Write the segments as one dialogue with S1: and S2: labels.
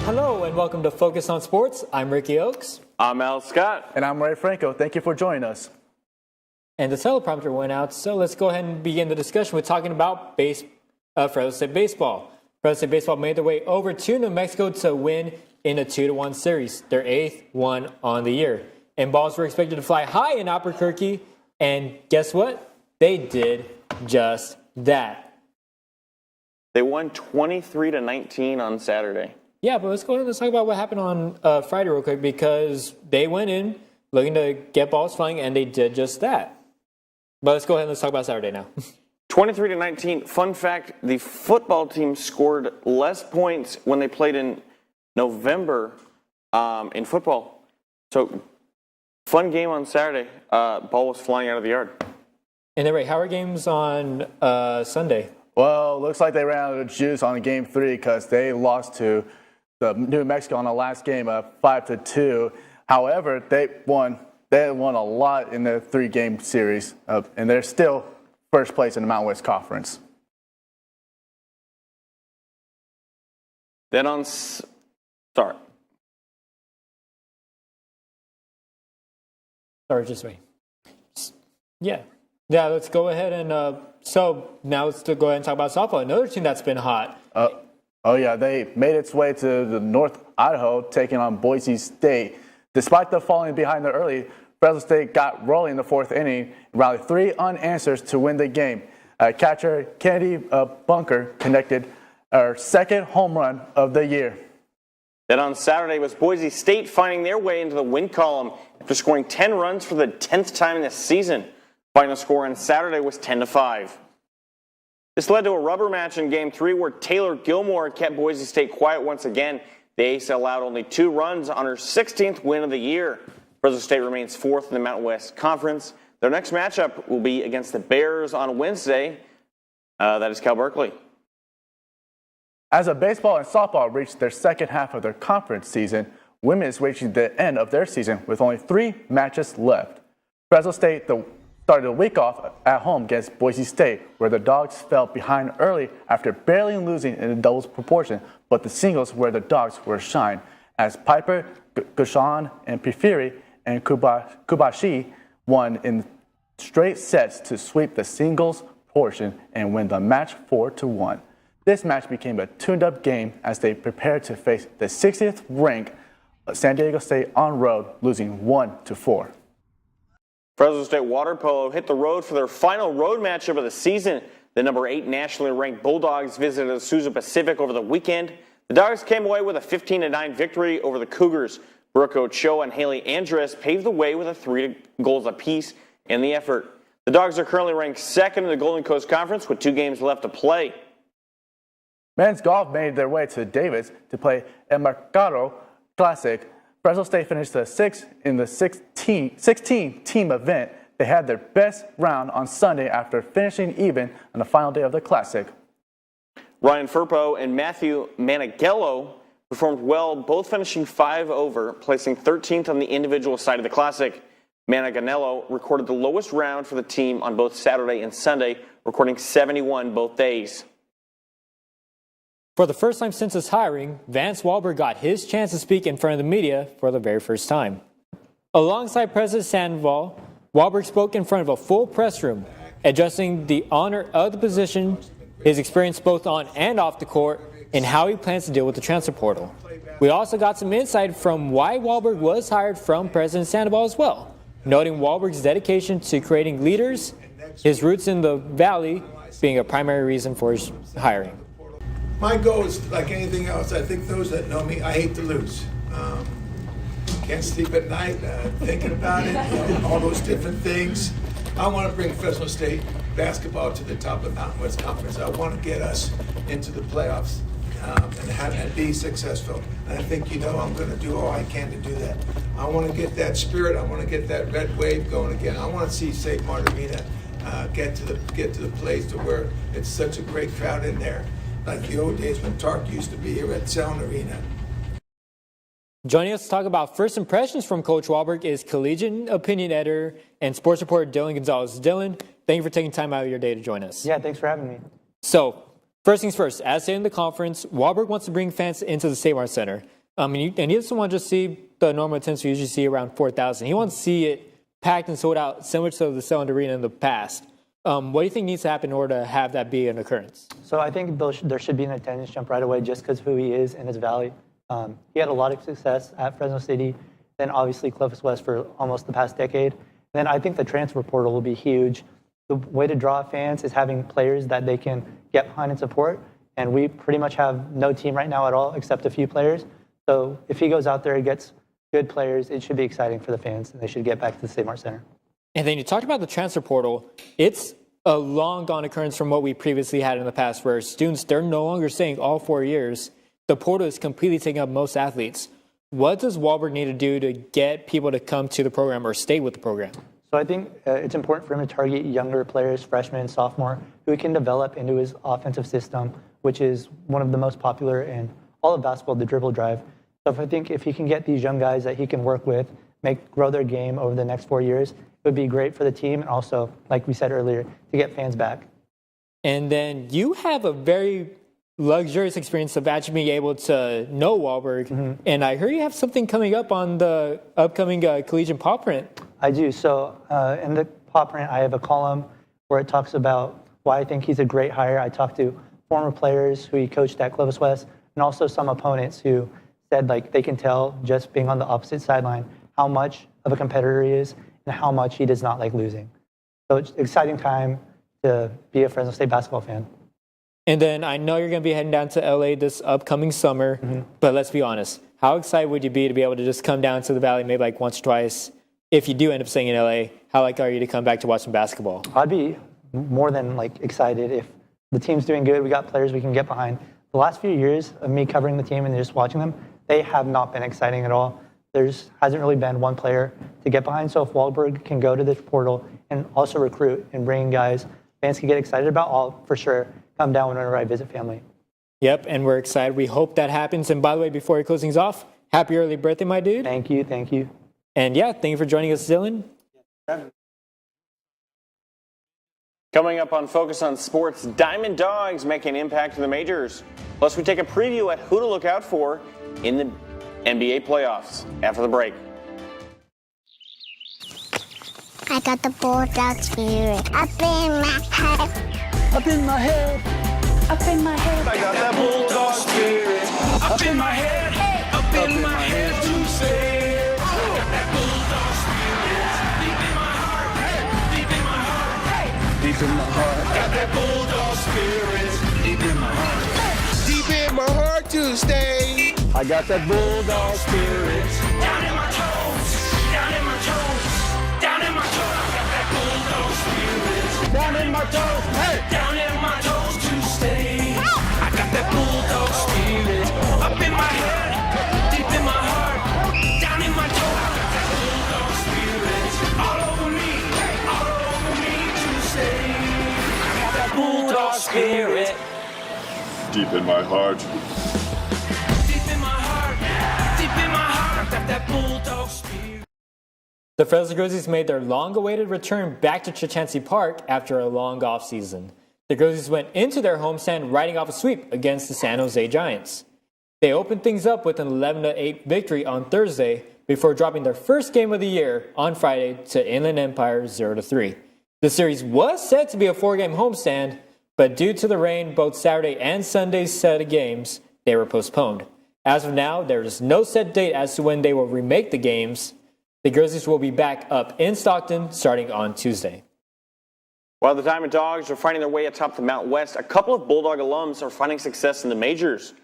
S1: Hello and welcome to Focus on Sports. I'm Ricky Oakes.
S2: I'm Al Scott.
S3: And I'm Ray Franco. Thank you for joining us.
S1: And the teleprompter went out, so let's go ahead and begin the discussion with talking about Fresno State baseball. Fresno State baseball made their way over to New Mexico to win in a 2-1 series, their 8th one on the year. And balls were expected to fly high in Albuquerque, and guess what? They did just that.
S2: They won 23-19 on Saturday.
S1: Yeah, but let's go ahead and talk about what happened on Friday real quick, because they went in looking to get balls flying, and they did just that. But let's go ahead and let's talk about Saturday now.
S2: 23-19. Fun fact, the football team scored less points when they played in November in football. So, fun game on Saturday. Ball was flying out of the yard.
S1: And then, Ray, how are games on Sunday?
S3: Well, looks like they ran out of juice on game 3 because they lost to the New Mexico on the last game of 5-2. However, they won a lot in the 3-game series, and they're still first place in the Mountain West Conference.
S2: Then on... Sorry,
S1: just wait. Yeah, let's go ahead and... So now let's go ahead and talk about softball. Another team that's been hot.
S3: They made its way to the North Idaho, taking on Boise State. Despite the falling behind the early, Fresno State got rolling in the 4th inning, rallied 3 unanswers to win the game. Catcher Kennedy Bunker connected our 2nd home run of the year.
S2: Then on Saturday was Boise State finding their way into the win column after scoring 10 runs for the 10th time in this season. Final score on Saturday was 10-5. This led to a rubber match in Game 3 where Taylor Gilmore kept Boise State quiet once again. The ace allowed only 2 runs on her 16th win of the year. Fresno State remains 4th in the Mountain West Conference. Their next matchup will be against the Bears on Wednesday. That is Cal Berkeley.
S3: As baseball and softball reach their second half of their conference season, women is reaching the end of their season with only 3 matches left. Fresno State started the week off at home against Boise State, where the Dogs fell behind early after barely losing in the doubles proportion, but the singles where the Dogs were shine, as Piper, Gushan, and Pifiri and Kubashi won in straight sets to sweep the singles portion and win the match 4-1. This match became a tuned-up game as they prepared to face the 60th ranked San Diego State on road, losing 1-4.
S2: Fresno State Water Polo hit the road for their final road matchup of the season. The number 8 nationally ranked Bulldogs visited Azusa Pacific over the weekend. The Dogs came away with a 15-9 victory over the Cougars. Brooke Ochoa and Haley Andress paved the way with 3 goals apiece in the effort. The Dogs are currently ranked 2nd in the Golden Coast Conference with 2 games left to play.
S3: Men's golf made their way to Davis to play El Mercado Classic. Fresno State finished the 6th in the 16-team event. They had their best round on Sunday after finishing even on the final day of the Classic.
S2: Ryan Firpo and Matthew Manigello performed well, both finishing 5 over, placing 13th on the individual side of the Classic. Maniganello recorded the lowest round for the team on both Saturday and Sunday, recording 71 both days.
S1: For the first time since his hiring, Vance Wahlberg got his chance to speak in front of the media for the very first time. Alongside President Sandoval, Wahlberg spoke in front of a full press room, addressing the honor of the position, his experience both on and off the court, and how he plans to deal with the transfer portal. We also got some insight from why Wahlberg was hired from President Sandoval as well, noting Wahlberg's dedication to creating leaders, his roots in the Valley being a primary reason for his hiring.
S4: My goal is like anything else. I think those that know me, I hate to lose. Can't sleep at night thinking about it, all those different things. I want to bring Fresno State basketball to the top of the Mountain West Conference. I want to get us into the playoffs and be successful. And I think, I'm going to do all I can to do that. I want to get that spirit. I want to get that red wave going again. I want to see St. Martin Arena get to the place to where it's such a great crowd in there, like the old days when Tark used to be here at Sound Arena.
S1: Joining us to talk about first impressions from Coach Wahlberg is collegiate opinion editor and sports reporter Dylan Gonzalez. Dylan, thank you for taking time out of your day to join us.
S5: Yeah, thanks for having me.
S1: So, First things first, as stated in the conference, Wahlberg wants to bring fans into the State Mart Center. And he doesn't want to just see the normal attendance we usually see around 4,000. He wants to see it packed and sold out, similar to the Selland Arena in the past. What do you think needs to happen in order to have that be an occurrence?
S5: So I think there should be an attendance jump right away just because of who he is in his valley. He had a lot of success at Fresno City, then obviously Clovis West for almost the past decade. Then I think the transfer portal will be huge. The way to draw fans is having players that they can get behind and support. And we pretty much have no team right now at all except a few players. So if he goes out there and gets good players, it should be exciting for the fans, and they should get back to the State Mart Center.
S1: And then you talked about the transfer portal. It's a long gone occurrence from what we previously had in the past, where students, they're no longer staying all 4 years. The portal is completely taking up most athletes. What does Wahlberg need to do to get people to come to the program or stay with the program?
S5: So I think it's important for him to target younger players, freshmen, sophomore, who he can develop into his offensive system, which is one of the most popular in all of basketball, the dribble drive. So I think if he can get these young guys that he can work with, grow their game over the next 4 years, it would be great for the team and also, like we said earlier, to get fans back.
S1: And then you have a very luxurious experience of actually being able to know Wahlberg. And I heard you have something coming up on the upcoming collegiate paw print.
S5: I do. So in the paw print, I have a column where it talks about why I think he's a great hire. I talked to former players who he coached at Clovis West and also some opponents who said like they can tell just being on the opposite sideline how much of a competitor he is and how much he does not like losing. So it's an exciting time to be a Fresno State basketball fan.
S1: And then I know you're going to be heading down to LA this upcoming summer, but let's be honest. How excited would you be to be able to just come down to the Valley maybe like once or twice? If you do end up staying in LA, how are you to come back to watch some basketball?
S5: I'd be more than excited if the team's doing good. We got players we can get behind. The last few years of me covering the team and just watching them, they have not been exciting at all. There hasn't really been one player to get behind. So if Wahlberg can go to this portal and also recruit and bring guys fans can get excited about, I'll for sure come down whenever I visit family.
S1: Yep, and we're excited. We hope that happens. And by the way, before we close things off, happy early birthday, my dude.
S5: Thank you. Thank you.
S1: And yeah, thank you for joining us, Dylan.
S2: Coming up on Focus on Sports, Diamond Dogs make an impact in the majors. Plus, we take a preview at who to look out for in the NBA playoffs after the break.
S6: I got the Bulldog spirit up in my head.
S7: Up in my head, up in my head.
S8: I got that Bulldog spirit up in my head, up in my head to say. I got that Bulldog spirit deep in my heart, deep in my heart,
S7: Deep in my heart,
S8: got that Bulldog spirit deep in my heart,
S9: Deep in my heart to stay.
S7: I got that Bulldog spirit.
S8: down in my toes, down in my toes, down in my toes. I got that Bulldog spirit
S7: Down in my toes, hey!
S8: down in my toes to stay. I got that Bulldog spirit up in my head, deep in my heart, down in my toes. I got that Bulldog spirit all over me to stay. I got that Bulldog spirit
S10: Deep in my heart.
S8: deep in my heart, deep in my heart. I got that Bulldog spirit.
S1: The Fresno Grizzlies made their long-awaited return back to Chichansi Park after a long offseason. The Grizzlies went into their homestand riding off a sweep against the San Jose Giants. They opened things up with an 11-8 victory on Thursday before dropping their first game of the year on Friday to Inland Empire 0-3. The series was set to be a 4-game homestand, but due to the rain, both Saturday and Sunday's set of games, they were postponed. As of now, there is no set date as to when they will remake the games. The Grizzlies will be back up in Stockton starting on Tuesday.
S2: While the Diamond Dogs are finding their way atop the Mount West, a couple of Bulldog alums are finding success in the majors.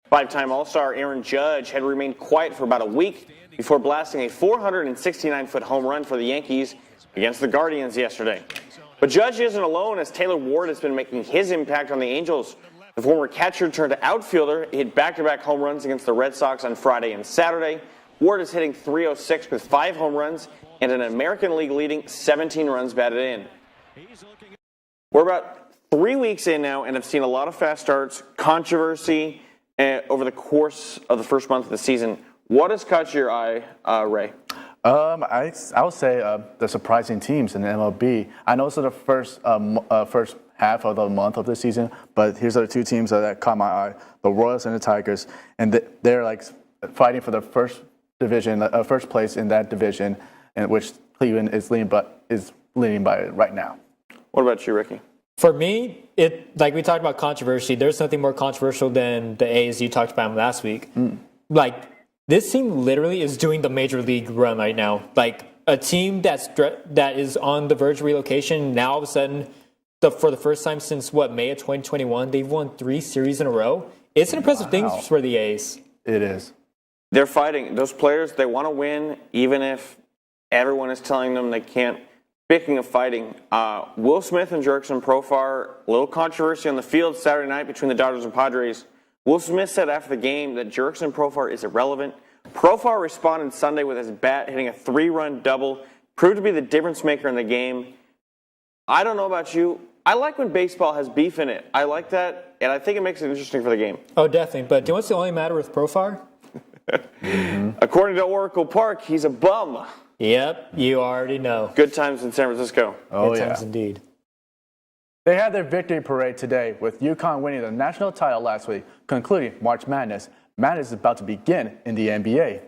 S2: Five-time All-Star Aaron Judge had remained quiet for about a week before blasting a 469-foot home run for the Yankees against the Guardians yesterday. But Judge isn't alone, as Taylor Ward has been making his impact on the Angels. The former catcher turned outfielder hit back-to-back home runs against the Red Sox on Friday and Saturday. Ward is hitting .306 with 5 home runs and an American League leading 17 runs batted in. We're about 3 weeks in now and have seen a lot of fast starts, controversy over the course of the first month of the season. What has caught your eye, Ray?
S3: I would say the surprising teams in the MLB. I know it's the first half of the month of the season. But here's the two teams that caught my eye: the Royals and the Tigers, and they're like fighting for the first place in that division, in which Cleveland is leading by it right now.
S2: What about you, Ricky?
S1: For me, like we talked about controversy, there's nothing more controversial than the A's. You talked about them last week. Like, this team literally is doing the major league run right now. Like, a team that is on the verge of relocation, now all of a sudden, for the first time since, May of 2021, they've won 3 series in a row. It's an impressive thing for the A's.
S3: It is.
S2: They're fighting. Those players, they want to win, even if everyone is telling them they can't. Speaking of fighting, Will Smith and Jurickson Profar, a little controversy on the field Saturday night between the Dodgers and Padres. Will Smith said after the game that Jurickson Profar is irrelevant. Profar responded Sunday with his bat, hitting a 3-run double, proved to be the difference maker in the game. I don't know about you. I like when baseball has beef in it. I like that, and I think it makes it interesting for the game.
S1: Oh, definitely. But do you know what's the only matter with Profar?
S2: According to Oracle Park, he's a bum.
S1: Yep, you already know.
S2: Good times in San Francisco.
S3: Oh,
S1: Good times indeed.
S3: They had their victory parade today, with UConn winning the national title last week, concluding March Madness. Madness is about to begin in the NBA.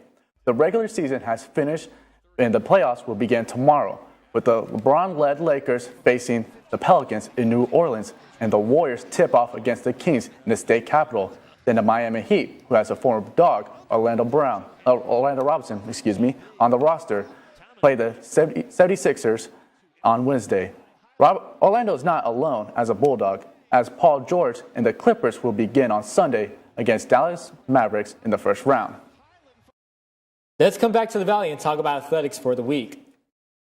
S3: The regular season has finished, and the playoffs will begin tomorrow, with the LeBron-led Lakers facing the Pelicans in New Orleans, and the Warriors tip off against the Kings in the state capital. Then the Miami Heat, who has a former dog, Orlando Robinson, on the roster, play the 76ers on Wednesday. Orlando is not alone as a Bulldog, as Paul George and the Clippers will begin on Sunday against Dallas Mavericks in the first round.
S1: Let's come back to the Valley and talk about athletics for the week.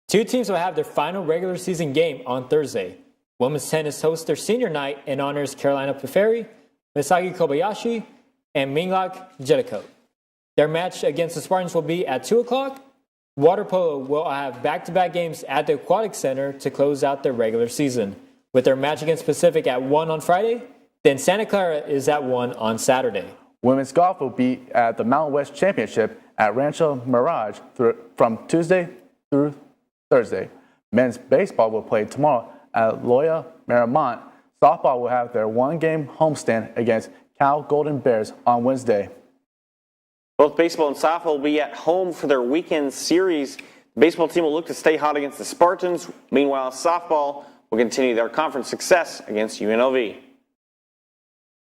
S1: 2 teams will have their final regular season game on Thursday. Women's tennis hosts their senior night and honors Carolina Peferi, Misaki Kobayashi, and Minglak Jedikote. Their match against the Spartans will be at 2 o'clock. Water polo will have back-to-back games at the Aquatic Center to close out their regular season, with their match against Pacific at 1 on Friday. Then Santa Clara is at 1 on Saturday.
S3: Women's golf will be at the Mountain West Championship at Rancho Mirage from Tuesday through Thursday. Men's baseball will play tomorrow at Loya Marymount. Softball will have their 1-game homestand against Cal Golden Bears on Wednesday.
S2: Both baseball and softball will be at home for their weekend series. The baseball team will look to stay hot against the Spartans. Meanwhile, softball will continue their conference success against UNLV.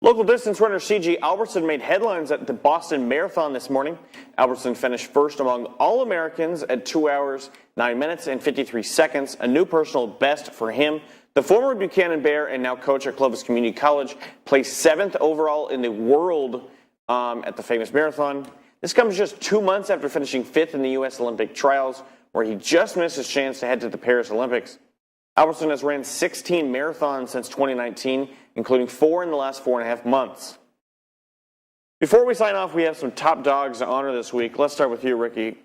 S2: Local distance runner C.J. Albertson made headlines at the Boston Marathon this morning. Albertson finished first among All-Americans at 2 hours, 9 minutes, and 53 seconds, a new personal best for him. The former Buchanan Bear and now coach at Clovis Community College placed 7th overall in the world at the famous marathon. This comes just 2 months after finishing 5th in the U.S. Olympic trials, where he just missed his chance to head to the Paris Olympics. Albertson has ran 16 marathons since 2019, including 4 in the last 4.5 months. Before we sign off, we have some top dogs to honor this week. Let's start with you, Ricky.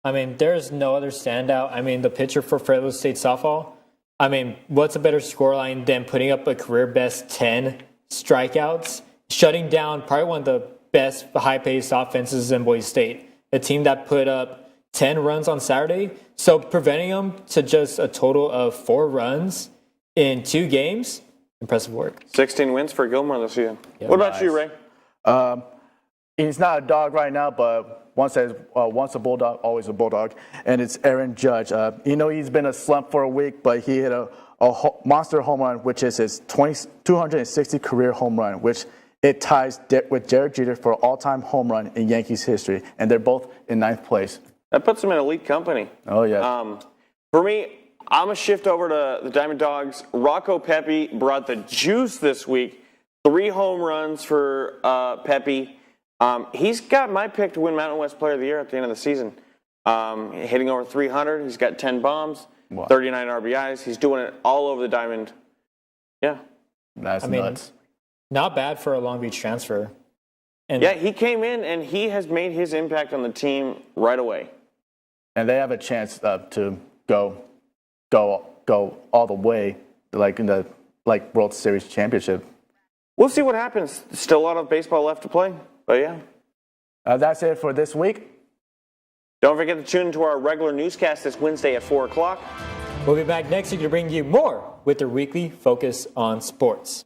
S1: There's no other standout. The pitcher for Fresno State softball. What's a better scoreline than putting up a career-best 10 strikeouts, shutting down probably one of the best high-paced offenses in Boise State, a team that put up 10 runs on Saturday, so preventing them to just a total of 4 runs in 2 games, impressive work.
S2: 16 wins for Gilmore this season. Yeah, what about you, Ray?
S3: He's not a dog right now, but once a Bulldog, always a Bulldog, and it's Aaron Judge. He's been a slump for a week, but he hit a monster home run, which is his 260 career home run, which it ties with Derek Jeter for all-time home run in Yankees history, and they're both in 9th place.
S2: That puts them in elite company.
S3: Oh, yeah.
S2: For me, I'm going to shift over to the Diamond Dogs. Rocco Pepe brought the juice this week. 3 home runs for Pepe. He's got my pick to win Mountain West Player of the Year at the end of the season. Hitting over 300. He's got 10 bombs, 39 RBIs. He's doing it all over the Diamond. Yeah.
S3: That's nuts.
S1: Not bad for a Long Beach transfer. And
S2: yeah, he came in and he has made his impact on the team right away.
S3: And they have a chance to go all the way, like in the World Series championship.
S2: We'll see what happens. Still a lot of baseball left to play, but yeah.
S3: That's it for this week.
S2: Don't forget to tune into our regular newscast this Wednesday at 4 o'clock.
S1: We'll be back next week to bring you more with their weekly focus on sports.